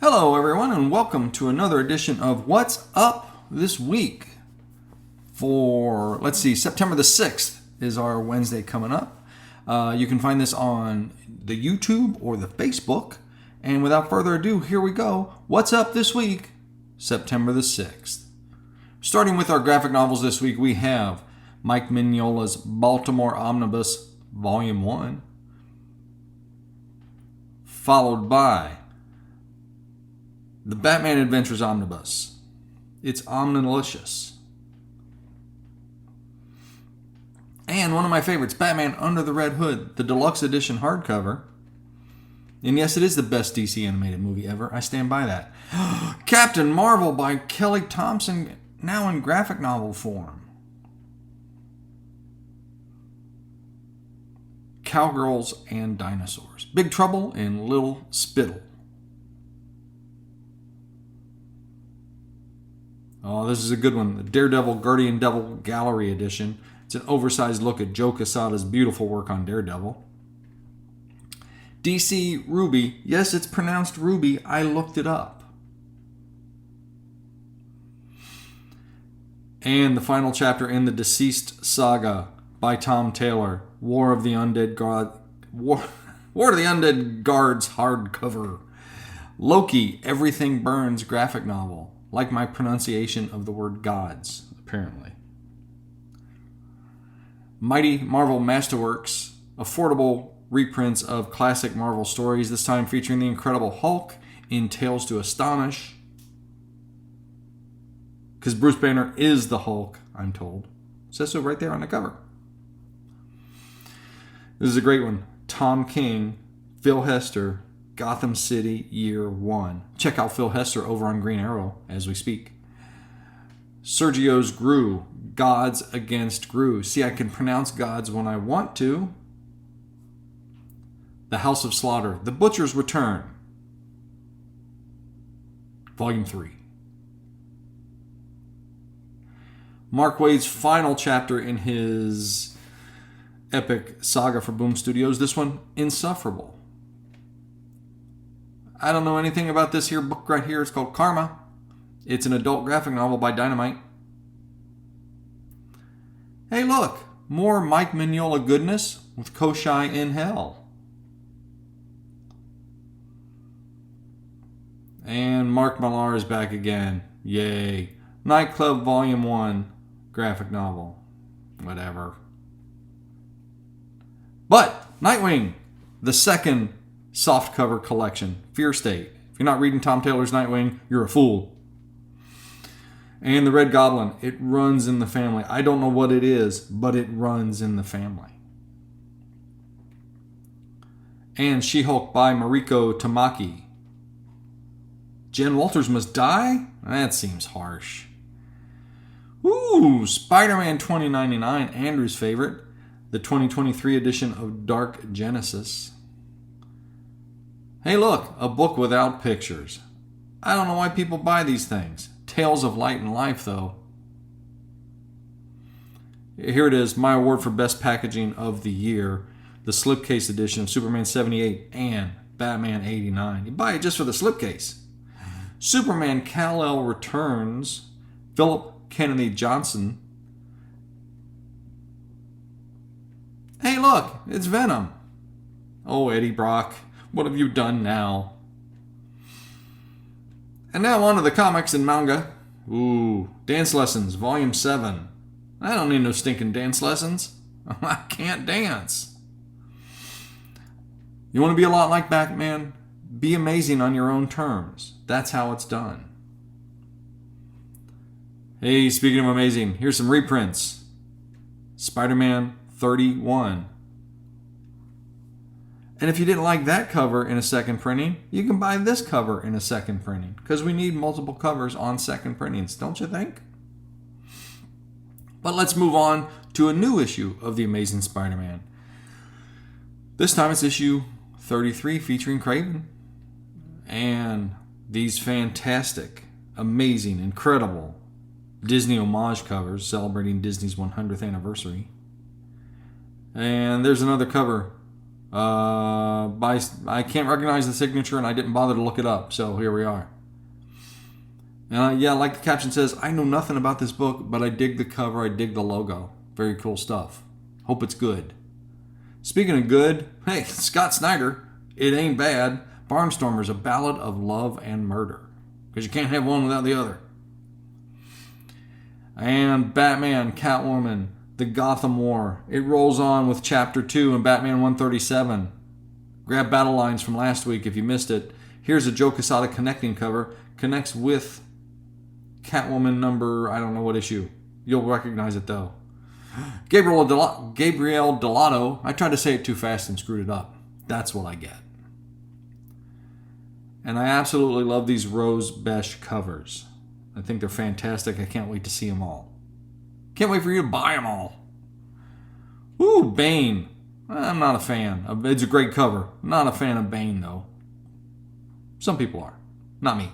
Hello, everyone, and welcome to another edition of What's Up This Week. For, September the 6th is our Wednesday coming up. You can find this on the YouTube or the Facebook. And without further ado, here we go. What's Up This Week, September the 6th. Starting with our graphic novels this week, we have Mike Mignola's Baltimore Omnibus, Volume 1. Followed by the Batman Adventures Omnibus. It's omnilicious. And one of my favorites, Batman Under the Red Hood, the deluxe edition hardcover. And yes, it is the best DC animated movie ever. I stand by that. Captain Marvel by Kelly Thompson, now in graphic novel form. Cowgirls and Dinosaurs. Big Trouble in Little Spittle. Oh, this is a good one. The Daredevil Guardian Devil Gallery Edition. It's an oversized look at Joe Quesada's beautiful work on Daredevil. DC Ruby. Yes, it's pronounced Ruby. I looked it up. And the final chapter in the Deceased Saga by Tom Taylor. War of the Undead Guards hardcover. Loki, Everything Burns graphic novel. Like my pronunciation of the word gods, apparently. Mighty Marvel Masterworks, affordable reprints of classic Marvel stories, this time featuring the Incredible Hulk in Tales to Astonish. Because Bruce Banner is the Hulk, I'm told. It says so right there on the cover. This is a great one. Tom King, Phil Hester, Gotham City, Year 1. Check out Phil Hester over on Green Arrow as we speak. Sergio's Gru, Gods Against Gru. See, I can pronounce gods when I want to. The House of Slaughter, The Butcher's Return. Volume 3. Mark Waid's final chapter in his epic saga for Boom Studios. This one, Insufferable. I don't know anything about this here book right here. It's called Karma. It's an adult graphic novel by Dynamite. Hey, look. More Mike Mignola goodness with Koshai in Hell. And Mark Millar is back again. Yay. Nightclub Volume 1 graphic novel. Whatever. But Nightwing, the second softcover collection, Fear State. If you're not reading Tom Taylor's Nightwing, you're a fool. And the Red Goblin, it runs in the family. I don't know what it is, but it runs in the family. And She-Hulk by Mariko Tamaki. Jen Walters must die? That seems harsh. Ooh, Spider-Man 2099, Andrew's favorite. The 2023 edition of Dark Genesis. Hey, look, a book without pictures. I don't know why people buy these things. Tales of Light and Life, though. Here it is, my award for best packaging of the year. The slipcase edition of Superman 78 and Batman 89. You buy it just for the slipcase. Superman Kal-El Returns. Philip Kennedy Johnson. Hey, look, it's Venom. Oh, Eddie Brock. What have you done now? And now on to the comics and manga. Ooh, Dance Lessons, Volume 7. I don't need no stinking dance lessons. I can't dance. You want to be a lot like Batman? Be amazing on your own terms. That's how it's done. Hey, speaking of amazing, here's some reprints. Spider-Man 31. And if you didn't like that cover in a second printing, you can buy this cover in a second printing. Because we need multiple covers on second printings, don't you think? But let's move on to a new issue of The Amazing Spider-Man. This time it's issue 33 featuring Kraven. And these fantastic, amazing, incredible Disney homage covers celebrating Disney's 100th anniversary. And there's another cover I can't recognize the signature, and I didn't bother to look it up. So here we are. And yeah, like the caption says, I know nothing about this book, but I dig the cover, I dig the logo. Very cool stuff. Hope it's good. Speaking of good, hey, Scott Snyder, It Ain't Bad. Barnstormers, A Ballad of Love and Murder. Because you can't have one without the other. And Batman, Catwoman, The Gotham War. It rolls on with Chapter 2 in Batman 137. Grab battle lines from last week if you missed it. Here's a Joe Quesada connecting cover. Connects with Catwoman number, I don't know what issue. You'll recognize it though. Gabriel Delato. I tried to say it too fast and screwed it up. That's what I get. And I absolutely love these Rose Besh covers. I think they're fantastic. I can't wait to see them all. Can't wait for you to buy them all. Ooh, Bane. I'm not a fan. It's a great cover. Not a fan of Bane, though. Some people are. Not me.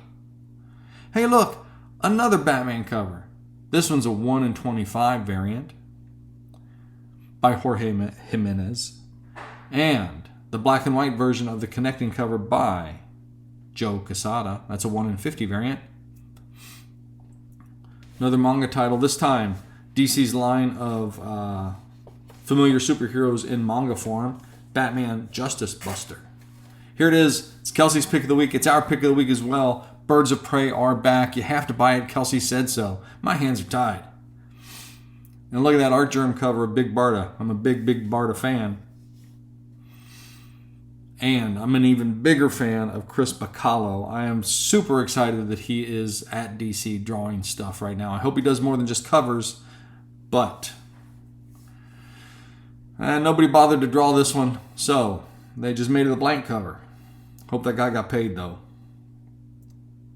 Hey, look. Another Batman cover. This one's a 1 in 25 variant by Jorge Jimenez. And the black and white version of the connecting cover by Joe Quesada. That's a 1 in 50 variant. Another manga title. This time, DC's line of familiar superheroes in manga form. Batman Justice Buster. Here it is. It's Kelsey's pick of the week. It's our pick of the week as well. Birds of Prey are back. You have to buy it. Kelsey said so. My hands are tied. And look at that Art Germ cover of Big Barda. I'm a big Barda fan. And I'm an even bigger fan of Chris Bacallo. I am super excited that he is at DC drawing stuff right now. I hope he does more than just covers, but nobody bothered to draw this one, so they just made it a blank cover. Hope that guy got paid, though.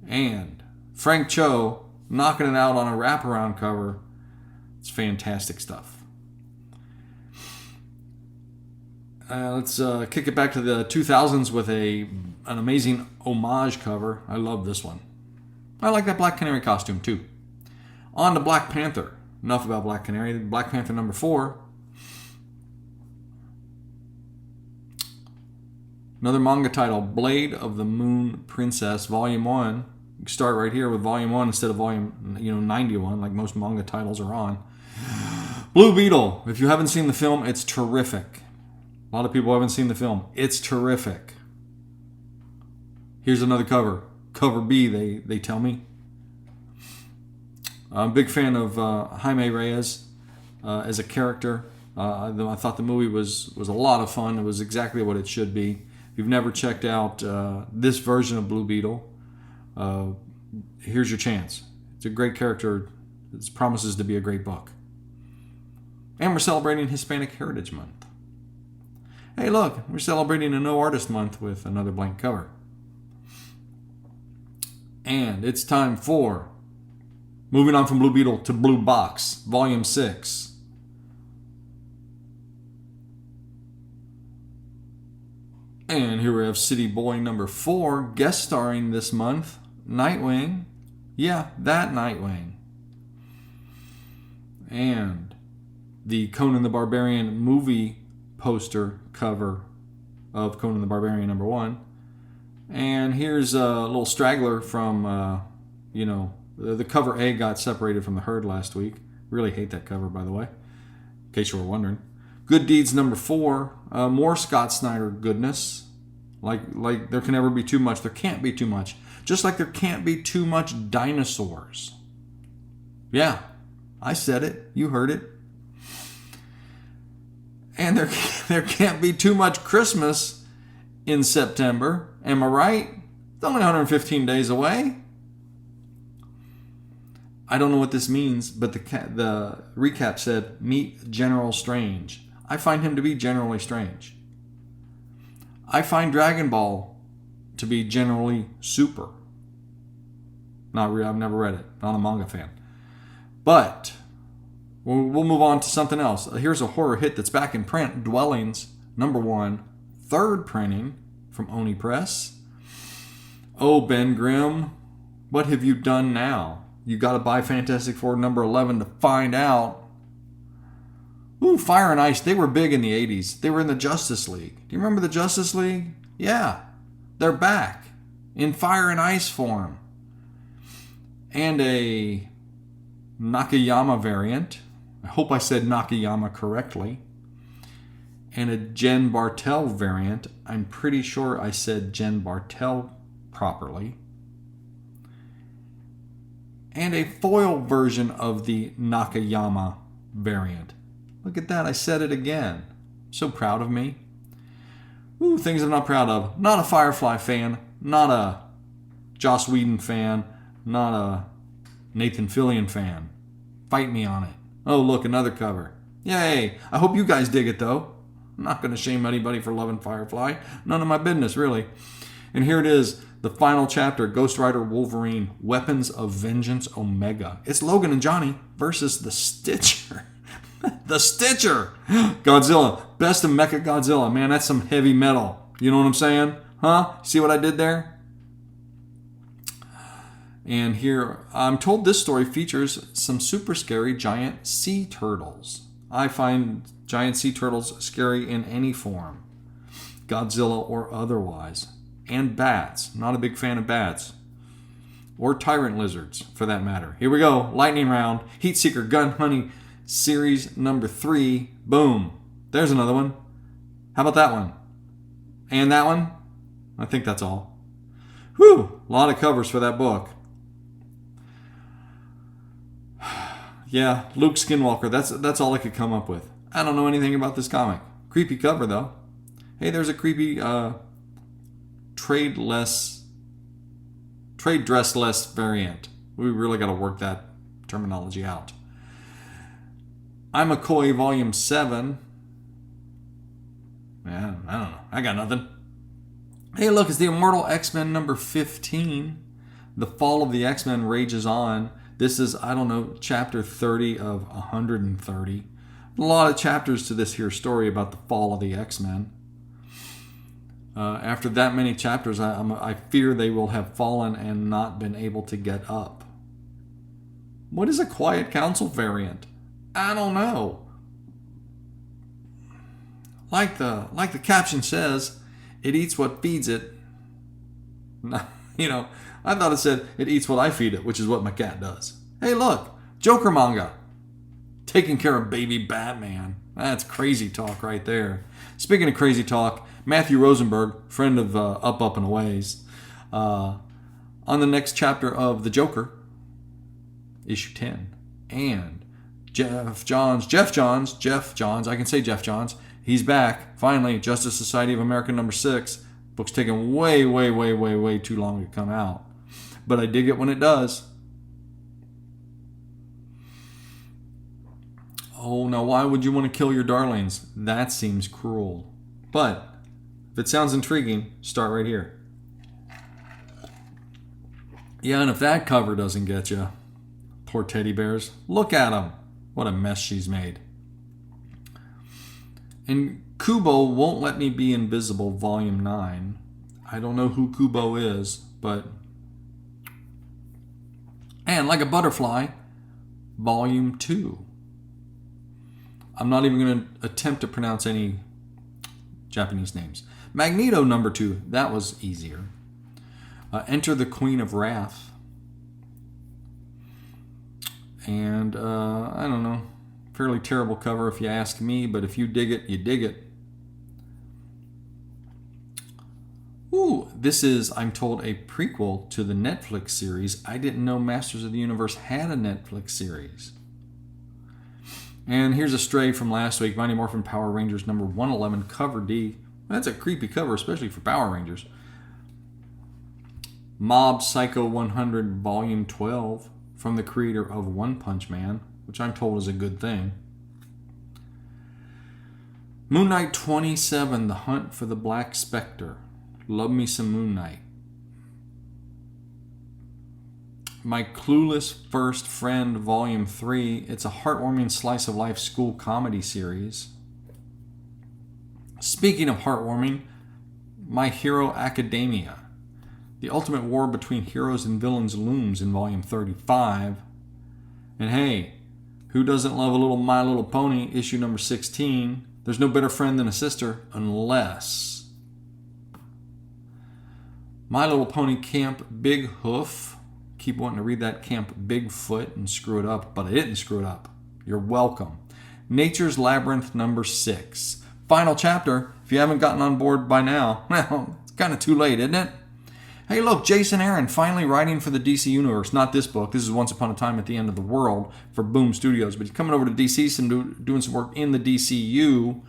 And Frank Cho knocking it out on a wraparound cover. It's fantastic stuff. Let's kick it back to the 2000s with an amazing homage cover. I love this one. I like that Black Canary costume too. On to Black Panther. Enough about Black Canary. Black Panther number 4. Another manga title, Blade of the Moon Princess, Volume 1. You can start right here with Volume 1 instead of Volume 91, like most manga titles are on. Blue Beetle. If you haven't seen the film, it's terrific. A lot of people haven't seen the film. It's terrific. Here's another cover. Cover B, they tell me. I'm a big fan of Jaime Reyes as a character. I thought the movie was a lot of fun. It was exactly what it should be. If you've never checked out this version of Blue Beetle, here's your chance. It's a great character. It promises to be a great book. And we're celebrating Hispanic Heritage Month. Hey, look, we're celebrating a No Artist Month with another blank cover. And it's time for moving on from Blue Beetle to Blue Box, Volume 6. And here we have City Boy number 4, guest starring this month, Nightwing. Yeah, that Nightwing. And the Conan the Barbarian movie poster cover of Conan the Barbarian number 1. And here's a little straggler from, the cover A got separated from the herd last week. Really hate that cover, by the way, in case you were wondering. Good Deeds number 4. More Scott Snyder goodness. Like there can never be too much. There can't be too much. Just like there can't be too much dinosaurs. Yeah, I said it. You heard it. And there can't be too much Christmas in September. Am I right? It's only 115 days away. I don't know what this means, but the recap said, meet General Strange. I find him to be generally strange. I find Dragon Ball to be generally super. I've never read it. Not a manga fan. But we'll move on to something else. Here's a horror hit that's back in print. Dwellings, number 1, 3rd printing from Oni Press. Oh, Ben Grimm, what have you done now? You got to buy Fantastic Four number 11 to find out Ooh, Fire and Ice, they were big in the 80s. They were in the Justice League. Do you remember the Justice League? Yeah, they're back in Fire and Ice form. And a Nakayama variant. I hope I said Nakayama correctly. And a Jen Bartel variant. I'm pretty sure I said Jen Bartel properly. And a foil version of the Nakayama variant. Look at that, I said it again. So proud of me. Ooh, things I'm not proud of. Not a Firefly fan, not a Joss Whedon fan, not a Nathan Fillion fan. Fight me on it. Oh, look, another cover. Yay! I hope you guys dig it, though. I'm not going to shame anybody for loving Firefly. None of my business, really. And here it is, the final chapter, Ghost Rider Wolverine, Weapons of Vengeance Omega. It's Logan and Johnny versus the Stitcher. The Stitcher! Godzilla. Best of Mecha Godzilla. Man, that's some heavy metal. You know what I'm saying? Huh? See what I did there? And here, I'm told this story features some super scary giant sea turtles. I find giant sea turtles scary in any form, Godzilla or otherwise. And bats. Not a big fan of bats. Or tyrant lizards, for that matter. Here we go. Lightning round. Heatseeker Gun Hunting Series number 3. Boom. There's another one. How about that one? And that one? I think that's all. Whew. A lot of covers for that book. Yeah, Luke Skinwalker. That's all I could come up with. I don't know anything about this comic. Creepy cover, though. Hey, there's a creepy trade dress less variant. We really got to work that terminology out. I'm McCoy Volume 7. Yeah, I don't know. I got nothing. Hey, look, it's the Immortal X-Men number 15. The Fall of the X-Men rages on. This is, I don't know, chapter 30 of 130. A lot of chapters to this here story about the fall of the X-Men. After that many chapters, I fear they will have fallen and not been able to get up. What is a Quiet Council variant? I don't know. Like the caption says, it eats what feeds it. You know, I thought it said it eats what I feed it, which is what my cat does. Hey, look, Joker manga. Taking care of baby Batman. That's crazy talk right there. Speaking of crazy talk, Matthew Rosenberg, friend of Up and Aways, on the next chapter of The Joker, issue 10, and Jeff Johns, I can say Jeff Johns, he's back, finally, Justice Society of America number 6. Book's taking way too long to come out. But I dig it when it does. Oh, now why would you want to kill your darlings? That seems cruel. But if it sounds intriguing, start right here. Yeah, and if that cover doesn't get you, poor teddy bears, look at them. What a mess she's made. And Kubo Won't Let Me Be Invisible, Volume 9. I don't know who Kubo is, but... And Like a Butterfly, Volume 2. I'm not even going to attempt to pronounce any Japanese names. Magneto, number 2. That was easier. Enter the Queen of Wrath. And, I don't know. Fairly terrible cover if you ask me, but if you dig it, you dig it. Ooh, this is, I'm told, a prequel to the Netflix series. I didn't know Masters of the Universe had a Netflix series. And here's a stray from last week, Mighty Morphin Power Rangers number 111, cover D. That's a creepy cover, especially for Power Rangers. Mob Psycho 100, Volume 12, from the creator of One Punch Man, which I'm told is a good thing. Moon Knight 27, The Hunt for the Black Spectre. Love me some Moon Knight. My Clueless First Friend, Volume 3. It's a heartwarming slice of life school comedy series. Speaking of heartwarming, My Hero Academia. The ultimate war between heroes and villains looms in Volume 35. And hey, Who doesn't love a little My Little Pony, issue number 16? There's no better friend than a sister unless My Little Pony Camp Big Hoof. Keep wanting to read that Camp Bigfoot and screw it up, but I didn't screw it up. You're welcome. Nature's Labyrinth number 6. Final chapter. If you haven't gotten on board by now, well, it's kind of too late, isn't it? Hey, look, Jason Aaron finally writing for the DC Universe. Not this book. This is Once Upon a Time at the End of the World for Boom Studios. But he's coming over to DC, doing some work in the DCU.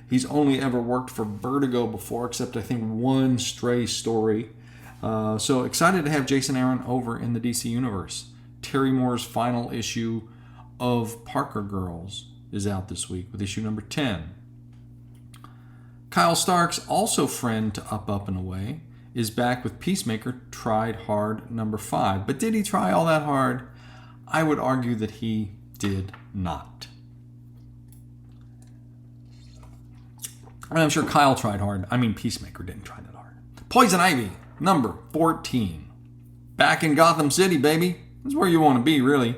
He's only ever worked for Vertigo before, except I think one stray story. So excited to have Jason Aaron over in the DC Universe. Terry Moore's final issue of Parker Girls is out this week with issue number 10. Kyle Starks, also friend to Up and Away, is back with Peacemaker Tried Hard number 5. But did he try all that hard? I would argue that he did not. And I'm sure Kyle tried hard. I mean, Peacemaker didn't try that hard. Poison Ivy, number 14. Back in Gotham City, baby. That's where you want to be, really.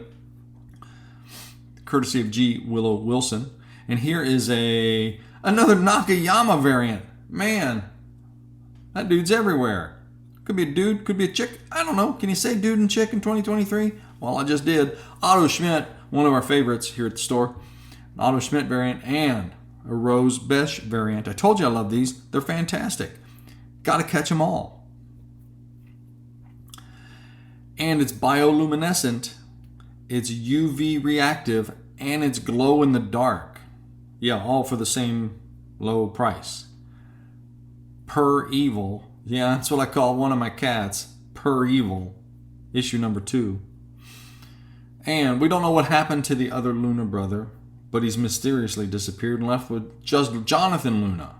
Courtesy of G. Willow Wilson. And here is another Nakayama variant. Man, that dude's everywhere. Could be a dude, could be a chick. I don't know. Can you say dude and chick in 2023? Well, I just did. Otto Schmidt, one of our favorites here at the store. An Otto Schmidt variant and a Rose Besch variant. I told you I love these. They're fantastic. Got to catch them all. And it's bioluminescent. It's UV reactive. And it's glow in the dark. Yeah, all for the same low price. Per Evil. Yeah, that's what I call one of my cats. Per Evil. Issue number 2. And we don't know what happened to the other Luna brother, but he's mysteriously disappeared and left with just Jonathan Luna.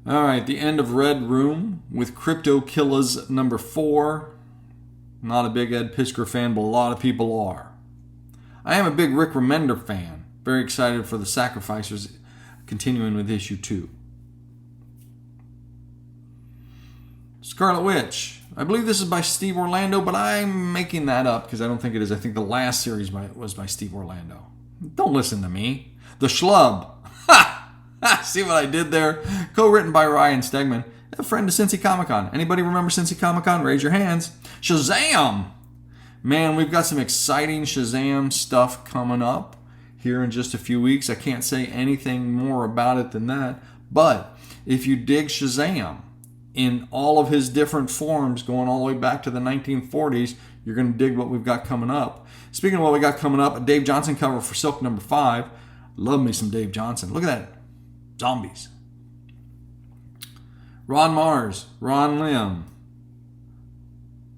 All right, the end of Red Room with Crypto Killers number 4. Not a big Ed Piskor fan, but a lot of people are. I am a big Rick Remender fan. Very excited for The Sacrificers continuing with issue 2. Scarlet Witch. I believe this is by Steve Orlando, but I'm making that up because I don't think it is. I think the last series was by Steve Orlando. Don't listen to me. The Schlub. Ha! See what I did there? Co-written by Ryan Stegman, a friend of Cincy Comic-Con. Anybody remember Cincy Comic-Con? Raise your hands. Shazam! Man, we've got some exciting Shazam stuff coming up here in just a few weeks. I can't say anything more about it than that. But if you dig Shazam in all of his different forms, going all the way back to the 1940s, you're going to dig what we've got coming up. Speaking of what we got coming up, a Dave Johnson cover for Silk number 5. Love me some Dave Johnson. Look at that. Zombies. Ron Mars, Ron Lim,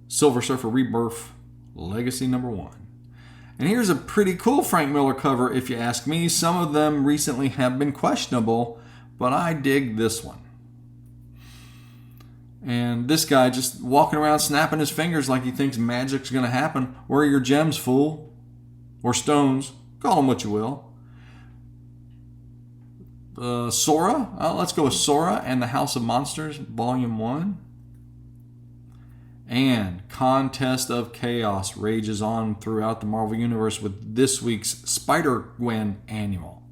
Silver Surfer Rebirth, Legacy number 1. And here's a pretty cool Frank Miller cover, if you ask me. Some of them recently have been questionable, but I dig this one. And this guy just walking around snapping his fingers like he thinks magic's going to happen. Where are your gems, fool? Or stones. Call them what you will. Sora. Let's go with Sora and the House of Monsters, Volume 1. And Contest of Chaos rages on throughout the Marvel Universe with this week's Spider-Gwen annual.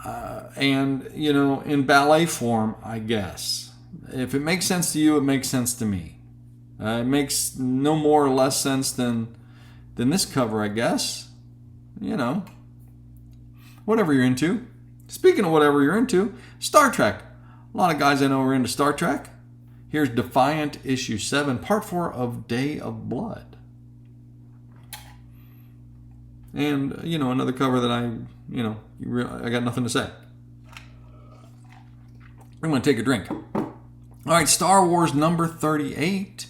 And, you know, in ballet form, I guess. If it makes sense to you, it makes sense to me. It makes no more or less sense than this cover, I guess. You know, whatever you're into. Speaking of whatever you're into, Star Trek. A lot of guys I know are into Star Trek. Here's Defiant issue 7, part 4 of Day of Blood. And, you know, another cover that I got nothing to say. I'm going to take a drink. All right, Star Wars number 38.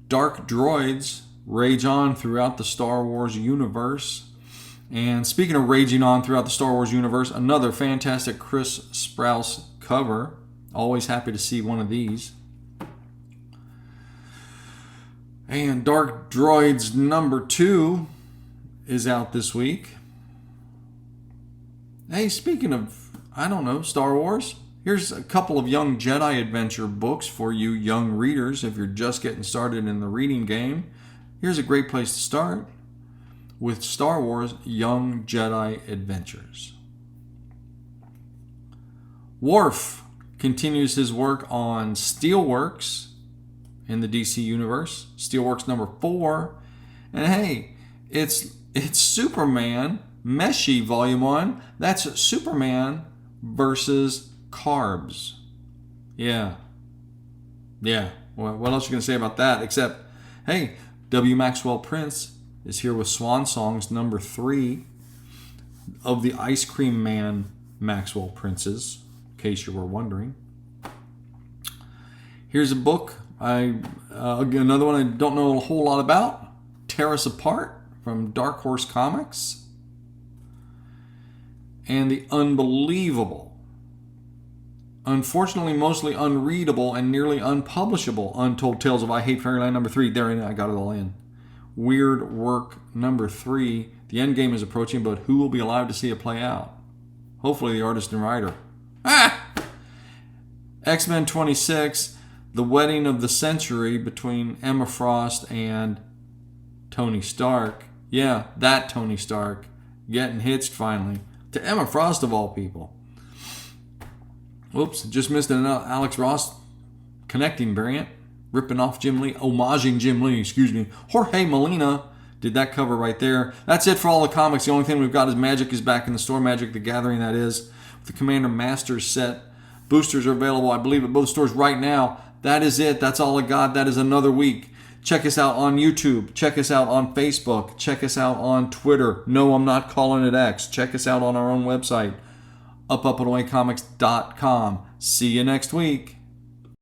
Dark Droids rage on throughout the Star Wars universe. And speaking of raging on throughout the Star Wars universe, another fantastic Chris Sprouse cover. Always happy to see one of these. And Dark Droids number 2 is out this week. Hey, speaking of, I don't know, Star Wars, here's a couple of Young Jedi Adventure books for you young readers if you're just getting started in the reading game. Here's a great place to start. with Star Wars Young Jedi Adventures. Worf continues his work on Steelworks in the DC Universe. Steelworks number 4. And hey, it's Superman Meshi Volume 1. That's Superman versus Carbs. Yeah. Well, what else are you going to say about that? Except, hey, W. Maxwell Prince is here with Swan Songs number 3 of the Ice Cream Man Maxwell Princes, in case you were wondering. Here's a book, another one I don't know a whole lot about, Tear Us Apart from Dark Horse Comics. And the unbelievable, unfortunately mostly unreadable and nearly unpublishable Untold Tales of I Hate Fairyland number 3. There, I got it all in. Weird Work number 3. The end game is approaching, but who will be alive to see it play out? Hopefully the artist and writer. X-Men 26, The Wedding of the Century between Emma Frost and Tony Stark. Yeah, that Tony Stark getting hitched finally. To Emma Frost of all people. Whoops, just missed an Alex Ross connecting variant. Ripping off Jim Lee, homaging Jim Lee, Jorge Molina did that cover right there. That's it for all the comics. The only thing we've got is Magic is back in the store. Magic the Gathering, that is. The Commander Masters set. Boosters are available, I believe, at both stores right now. That is it. That's all I got. That is another week. Check us out on YouTube. Check us out on Facebook. Check us out on Twitter. No, I'm not calling it X. Check us out on our own website, upupandawaycomics.com. See you next week.